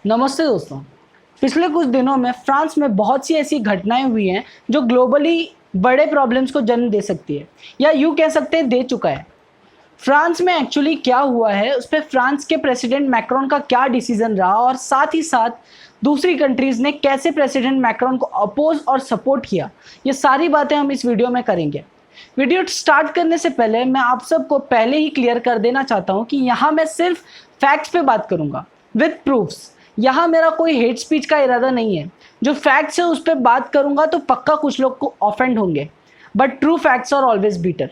नमस्ते दोस्तों। पिछले कुछ दिनों में फ्रांस में बहुत सी ऐसी घटनाएं हुई हैं जो ग्लोबली बड़े प्रॉब्लम्स को जन्म दे सकती है, या यूँ कह सकते हैं दे चुका है। फ्रांस में एक्चुअली क्या हुआ है, उस पे फ्रांस के प्रेसिडेंट मैक्रोन का क्या डिसीजन रहा और साथ ही साथ दूसरी कंट्रीज़ ने कैसे प्रेसिडेंट मैक्रोन को अपोज़ और सपोर्ट किया, ये सारी बातें हम इस वीडियो में करेंगे। वीडियो स्टार्ट करने से पहले मैं आप सबको पहले ही क्लियर कर देना चाहता हूँ कि यहाँ मैं सिर्फ फैक्ट्स पे बात करूँगा विद प्रूफ्स। यहाँ मेरा कोई हेट स्पीच का इरादा नहीं है। जो फैक्ट्स है उस पर बात करूँगा तो पक्का कुछ लोग को ऑफेंड होंगे, but true facts are always better.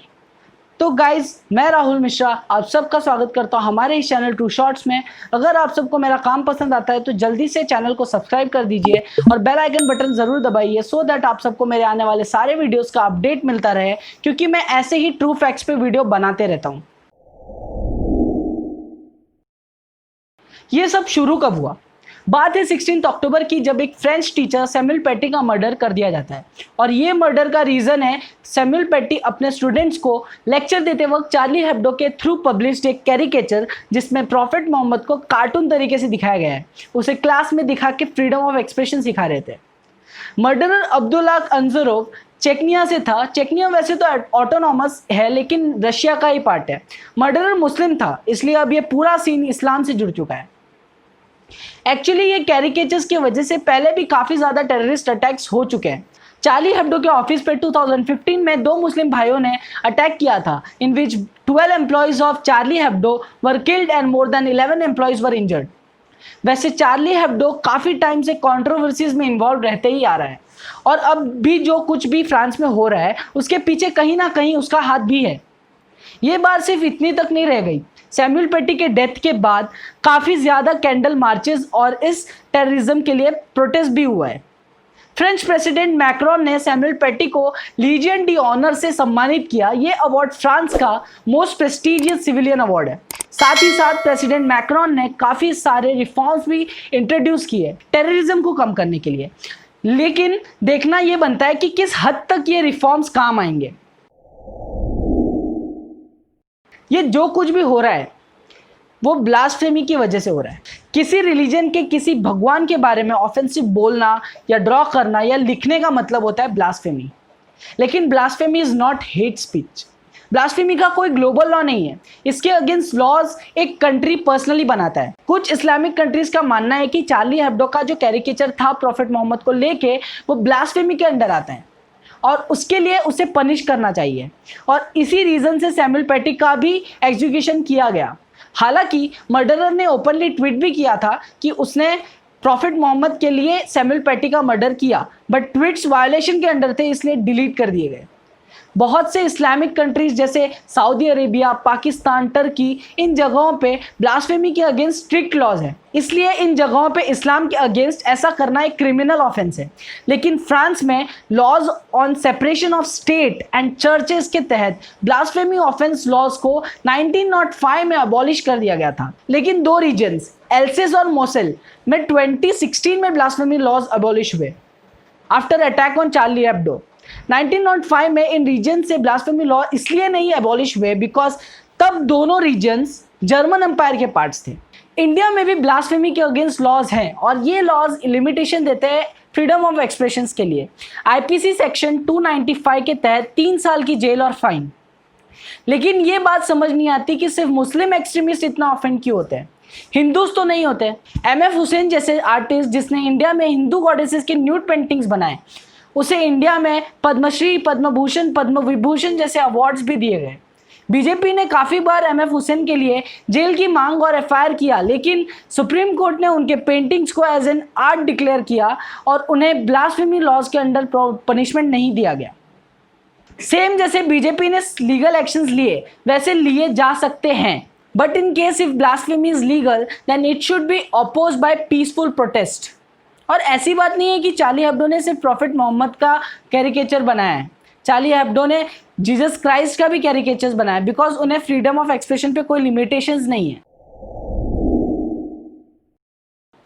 तो गाइज, मैं राहुल मिश्रा आप सबका स्वागत करता हूँ हमारे इस चैनल ट्रू शॉर्ट्स में। अगर आप सबको मेरा काम पसंद आता है तो जल्दी से चैनल को सब्सक्राइब कर दीजिए और बेल आइकन बटन ज़रूर दबाइए, सो दैट आप सबको मेरे आने वाले सारे वीडियोस का अपडेट मिलता रहे, क्योंकि मैं ऐसे ही ट्रू फैक्ट्स पे वीडियो बनाते रहता हूँ। ये सब शुरू कब हुआ? बात है 16 अक्टूबर की, जब एक फ्रेंच टीचर सैमुअल पैटी का मर्डर कर दिया जाता है। और ये मर्डर का रीज़न है सैमुअल पैटी अपने स्टूडेंट्स को लेक्चर देते वक्त चार्ली हेब्डो के थ्रू पब्लिश्ड एक कैरिकेचर, जिसमें प्रॉफिट मोहम्मद को कार्टून तरीके से दिखाया गया है, उसे क्लास में दिखा के फ्रीडम ऑफ एक्सप्रेशन सिखा रहे थे। मर्डरर अब्दुल्ला अंजरोव चेचनिया से था। चेचनिया वैसे तो ऑटोनॉमस है, लेकिन रशिया का ही पार्ट है। मर्डरर मुस्लिम था, इसलिए अब ये पूरा सीन इस्लाम से जुड़ चुका है। एक्चुअली ये कैरिकेचर्स की वजह से पहले भी काफ़ी ज़्यादा टेररिस्ट अटैक्स हो चुके हैं। चार्ली हेब्डो के ऑफिस पे 2015 में दो मुस्लिम भाइयों ने अटैक किया था, इन विच 12 employees of Charlie Hebdo were killed and more than 11 employees were injured. वैसे चार्ली हेब्डो काफ़ी टाइम से कंट्रोवर्सीज में इन्वॉल्व रहते ही आ रहा है, और अब भी जो कुछ भी फ्रांस में हो रहा है उसके पीछे कहीं ना कहीं उसका हाथ भी है। ये बात सिर्फ इतनी तक नहीं रह गई। सैमुअल पैटी के डेथ के बाद काफ़ी ज़्यादा कैंडल मार्चेस और इस टेररिज्म के लिए प्रोटेस्ट भी हुआ है। फ्रेंच प्रेसिडेंट मैक्रोन ने सैमुअल पैटी को लीजियन डी ऑनर से सम्मानित किया। ये अवार्ड फ्रांस का मोस्ट प्रेस्टिजियस सिविलियन अवार्ड है। साथ ही साथ प्रेसिडेंट मैक्रोन ने काफ़ी सारे रिफॉर्म्स भी इंट्रोड्यूस किए टेररिज्म को कम करने के लिए, लेकिन देखना यह बनता है कि किस हद तक ये रिफॉर्म्स काम आएंगे। ये जो कुछ भी हो रहा है वो ब्लास्फेमी की वजह से हो रहा है। किसी रिलीजन के किसी भगवान के बारे में ऑफेंसिव बोलना या ड्रॉ करना या लिखने का मतलब होता है ब्लास्फेमी। लेकिन blasphemy is not hate speech. Blasphemy का कोई ग्लोबल लॉ नहीं है। इसके अगेंस्ट लॉज एक कंट्री पर्सनली बनाता है। कुछ इस्लामिक कंट्रीज का मानना है कि चार्ली हेब्डो का जो कैरिकेचर था प्रॉफिट मोहम्मद को लेके, वो ब्लास्फेमी के अंडर आता है और उसके लिए उसे पनिश करना चाहिए। और इसी रीज़न से सैमुअल पैटी का भी एग्जीक्यूशन किया गया। हालांकि मर्डरर ने ओपनली ट्वीट भी किया था कि उसने प्रॉफिट मोहम्मद के लिए सैमुअल पैटी का मर्डर किया, बट ट्वीट्स वायलेशन के अंडर थे, इसलिए डिलीट कर दिए गए। बहुत से इस्लामिक कंट्रीज जैसे सऊदी अरेबिया, पाकिस्तान, टर्की, इन जगहों पे ब्लास्फेमी के अगेंस्ट स्ट्रिक्ट लॉज हैं, इसलिए इन जगहों पे इस्लाम के अगेंस्ट ऐसा करना एक क्रिमिनल ऑफेंस है। लेकिन फ्रांस में laws on separation of state and churches के तहत ब्लास्फेमी ऑफेंस लॉज को 1905 में अबॉलिश कर दिया गया था। लेकिन दो रीजन्स एल्सेस और मोसेल में 2016 में ब्लास्फेमी लॉज अबॉलिश हुए after attack on Charlie Hebdo. 1905 में इन रीजन से ब्लास्फेमी लॉ इसलिए नहीं एबॉलिश हुए बिकॉज तब दोनों रीजन्स जर्मन एम्पायर के पार्ट्स थे। इंडिया में भी ब्लास्फेमी के अगेंस्ट लॉज हैं और ये लॉज लिमिटेशन देते हैं फ्रीडम ऑफ एक्सप्रेशंस के लिए। आईपीसी सेक्शन 295 के तहत 3 साल की जेल और फाइन। लेकिन ये बात समझ नहीं आती कि सिर्फ मुस्लिम एक्सट्रीमिस्ट इतना ऑफेंड क्यों होते हैं, हिंदूज तो नहीं होते। एमएफ हुसैन जैसे आर्टिस्ट जिसने इंडिया में हिंदू गॉडेसेस के न्यूड पेंटिंग्स बनाए, उसे इंडिया में पद्मश्री, पद्म भूषण, पद्म विभूषण जैसे अवार्ड्स भी दिए गए। बीजेपी ने काफ़ी बार एमएफ हुसैन के लिए जेल की मांग और एफआईआर किया, लेकिन सुप्रीम कोर्ट ने उनके पेंटिंग्स को एज एन आर्ट डिक्लेयर किया और उन्हें ब्लास्फेमी लॉज के अंडर पनिशमेंट नहीं दिया गया। सेम जैसे बीजेपी ने लीगल एक्शंस लिए वैसे लिए जा सकते हैं, but in case if blasphemy is legal then it should be opposed by peaceful protest. और ऐसी बात नहीं है कि चार्ली हेब्डो ने सिर्फ प्रॉफिट मोहम्मद का कैरिकेचर बनाया है। चार्ली हेब्डो ने जीसस क्राइस्ट का भी कैरिकेचर्स बनाया, बिकॉज उन्हें फ्रीडम ऑफ एक्सप्रेशन पे कोई लिमिटेशंस नहीं है।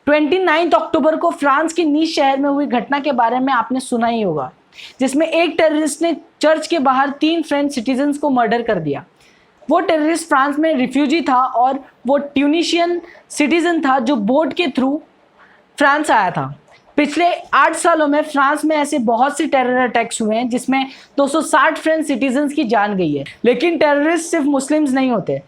29 अक्टूबर को फ्रांस के नीस शहर में हुई घटना के बारे में आपने सुना ही होगा, जिसमें एक टेररिस्ट ने चर्च के बाहर 3 फ्रेंच सिटीजन्स को मर्डर कर दिया। वो टेररिस्ट फ्रांस में रिफ्यूजी था और वो ट्यूनिशियन सिटीजन था जो बोट के थ्रू फ्रांस आया था। पिछले 8 सालों में फ्रांस में ऐसे बहुत सी टेरर अटैक्स हुए हैं जिसमें 260 फ्रेंच सिटीजन्स की जान गई है। लेकिन टेररिस्ट सिर्फ मुस्लिम्स नहीं होते।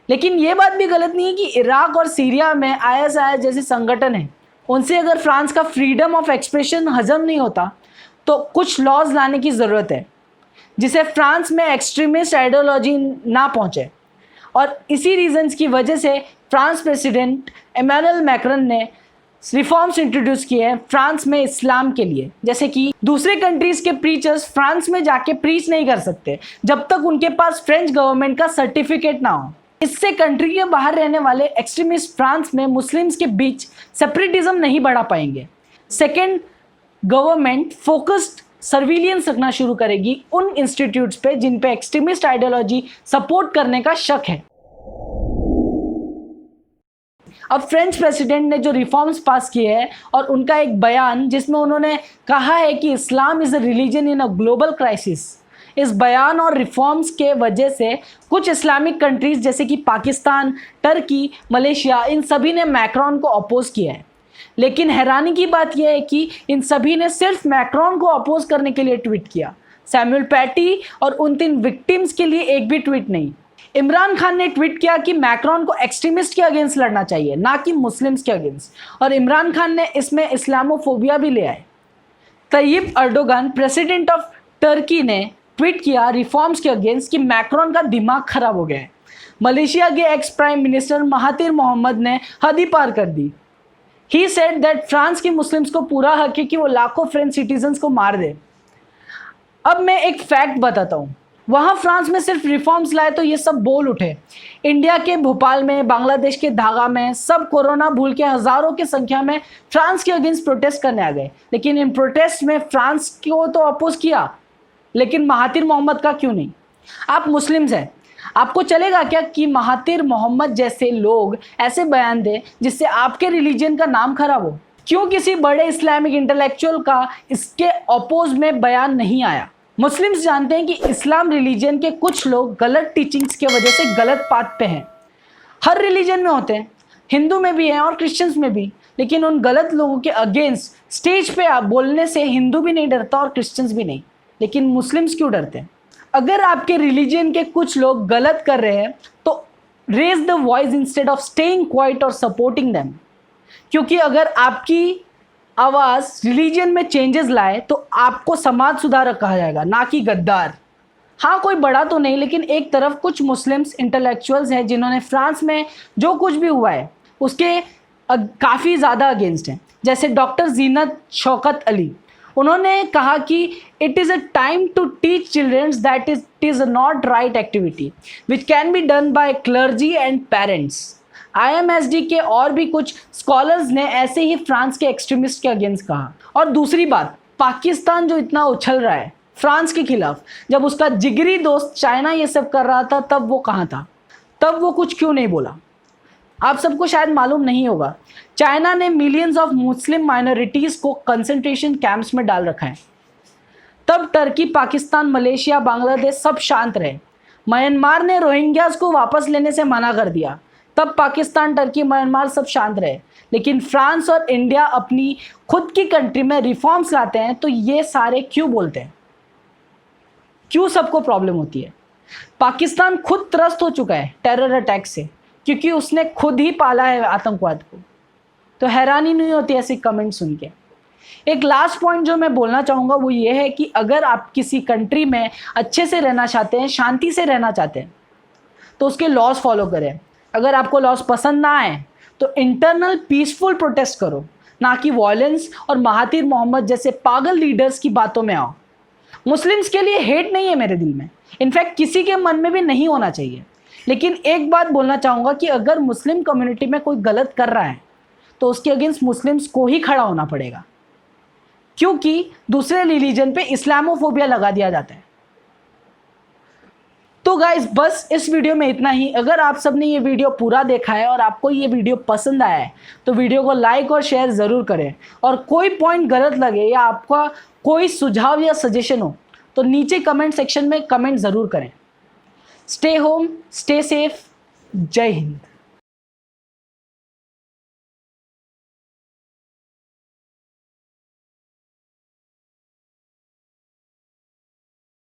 लेकिन ये बात भी गलत नहीं है कि इराक और सीरिया में ISIS जैसे संगठन हैं, उनसे अगर फ्रांस का फ्रीडम ऑफ एक्सप्रेशन हजम नहीं होता तो कुछ लॉज लाने की ज़रूरत है जिसे फ्रांस में एक्सट्रीमिस्ट आइडियोलॉजी ना पहुंचे। और इसी रीजंस की वजह से फ्रांस प्रेसिडेंट इमैनुअल मैक्रोन ने रिफॉर्म्स इंट्रोड्यूस किए हैं फ्रांस में इस्लाम के लिए, जैसे कि दूसरे कंट्रीज के प्रीचर्स फ्रांस में जाके प्रीच नहीं कर सकते जब तक उनके पास फ्रेंच गवर्नमेंट का सर्टिफिकेट ना हो। इससे कंट्री के बाहर रहने वाले एक्सट्रीमिस्ट फ्रांस में मुस्लिम्स के बीच सेपरेटिज्म नहीं बढ़ा पाएंगे। सेकेंड, गवर्नमेंट फोकस्ड सर्विलियंस रखना शुरू करेगी उन इंस्टीट्यूट्स पे जिन पे एक्सट्रीमिस्ट आइडियोलॉजी सपोर्ट करने का शक है। अब फ्रेंच प्रेसिडेंट ने जो रिफॉर्म्स पास किए हैं और उनका एक बयान जिसमें उन्होंने कहा है कि Islam is a religion in a global crisis, इस बयान और रिफॉर्म्स के वजह से कुछ इस्लामिक कंट्रीज जैसे कि पाकिस्तान, टर्की, मलेशिया, इन सभी ने मैक्रोन को अपोज किया है। लेकिन हैरानी की बात यह है कि इन सभी ने सिर्फ मैक्रोन को अपोज करने के लिए ट्वीट किया। सैमुअल पैटी और उन 3 विक्टिम्स के लिए एक भी ट्वीट नहीं। इमरान खान ने ट्वीट किया कि मैक्रोन को एक्सट्रीमिस्ट के अगेंस्ट लड़ना चाहिए, ना कि मुस्लिम्स के अगेंस्ट, और इमरान खान ने इसमें इस्लामोफोबिया भी ले आए। Tayyip Erdogan, president of Turkey, ने ट्वीट किया रिफॉर्म्स के अगेंस्ट कि मैक्रोन का दिमाग खराब हो गया है। मलेशिया के ex prime minister Mahathir Mohamad ने हद ही पार कर दी। ही सेड दैट फ्रांस के मुस्लिम्स को पूरा हक है कि वो लाखों फ्रेंच सिटीजन्स को मार दे। अब मैं एक फैक्ट बताता हूँ, वहाँ फ्रांस में सिर्फ रिफॉर्म्स लाए तो ये सब बोल उठे। इंडिया के भोपाल में, बांग्लादेश के ढाका में सब कोरोना भूल के हज़ारों की संख्या में फ्रांस के अगेंस्ट प्रोटेस्ट करने आ गए। लेकिन इन प्रोटेस्ट में फ्रांस को तो अपोज किया, लेकिन महातिर मोहम्मद का क्यों नहीं? आप मुस्लिम्स हैं, आपको चलेगा क्या कि महातिर मोहम्मद जैसे लोग ऐसे बयान दें जिससे आपके रिलीजन का नाम खराब हो? क्यों किसी बड़े इस्लामिक इंटेलेक्चुअल का इसके अपोज में बयान नहीं आया? मुस्लिम्स जानते हैं कि इस्लाम रिलीजन के कुछ लोग गलत टीचिंग्स की वजह से गलत पाथ पे हैं। हर रिलीजन में होते हैं, हिंदू में भी हैं और क्रिश्चियंस में भी। लेकिन उन गलत लोगों के अगेंस्ट स्टेज पे आप बोलने से हिंदू भी नहीं डरता और क्रिश्चियंस भी नहीं, लेकिन मुस्लिम्स क्यों डरते हैं? अगर आपके रिलीजन के कुछ लोग गलत कर रहे हैं तो raise the voice instead of staying quiet और सपोर्टिंग देम। क्योंकि अगर आपकी आवाज़ रिलीजन में चेंजेस लाए तो आपको समाज सुधारक कहा जाएगा, ना कि गद्दार। हाँ, कोई बड़ा तो नहीं, लेकिन एक तरफ कुछ मुस्लिम्स इंटेलेक्चुअल्स हैं जिन्होंने फ्रांस में जो कुछ भी हुआ है उसके काफ़ी ज़्यादा अगेंस्ट हैं, जैसे डॉक्टर जीनत शौकत अली। उन्होंने कहा कि it is a time to teach childrens that it is not right activity which can be done by clergy and parents. IMSD के और भी कुछ स्कॉलर्स ने ऐसे ही फ्रांस के एक्सट्रीमिस्ट के अगेंस्ट कहा। और दूसरी बात, पाकिस्तान जो इतना उछल रहा है फ्रांस के खिलाफ, जब उसका जिगरी दोस्त चाइना ये सब कर रहा था तब वो कहाँ था? तब वो कुछ क्यों नहीं बोला? आप सबको शायद मालूम नहीं होगा, चाइना ने मिलियंस ऑफ मुस्लिम माइनॉरिटीज़ को कंसंट्रेशन कैंप्स में डाल रखा है। तब टर्की, पाकिस्तान, मलेशिया, बांग्लादेश सब शांत रहे। म्यांमार ने रोहिंग्यास को वापस लेने से मना कर दिया, तब पाकिस्तान, टर्की, म्यांमार सब शांत रहे। लेकिन फ्रांस और इंडिया अपनी खुद की कंट्री में रिफॉर्म्स लाते हैं तो ये सारे क्यों बोलते हैं? क्यों सबको प्रॉब्लम होती है? पाकिस्तान खुद त्रस्त हो चुका है टेरर अटैक से, क्योंकि उसने खुद ही पाला है आतंकवाद को। तो हैरानी नहीं होती ऐसे कमेंट सुन के। एक लास्ट पॉइंट जो मैं बोलना चाहूँगा वो ये है कि अगर आप किसी कंट्री में अच्छे से रहना चाहते हैं, शांति से रहना चाहते हैं, तो उसके लॉज फॉलो करें। अगर आपको लॉज पसंद ना आए तो इंटरनल पीसफुल प्रोटेस्ट करो, ना कि वॉयलेंस और महातिर मोहम्मद जैसे पागल लीडर्स की बातों में आओ। मुस्लिम्स के लिए हेट नहीं है मेरे दिल में, इनफैक्ट किसी के मन में भी नहीं होना चाहिए। लेकिन एक बात बोलना चाहूँगा कि अगर मुस्लिम कम्युनिटी में कोई गलत कर रहा है तो उसके अगेंस्ट मुस्लिम्स को ही खड़ा होना पड़ेगा, क्योंकि दूसरे रिलीजन पे इस्लामोफोबिया लगा दिया जाता है। तो गाइस, बस इस वीडियो में इतना ही। अगर आप सब ने ये वीडियो पूरा देखा है और आपको ये वीडियो पसंद आया है तो वीडियो को लाइक और शेयर ज़रूर करें। और कोई पॉइंट गलत लगे या आपका कोई सुझाव या सजेशन हो तो नीचे कमेंट सेक्शन में कमेंट ज़रूर करें। स्टे होम, स्टे सेफ, जय हिंद।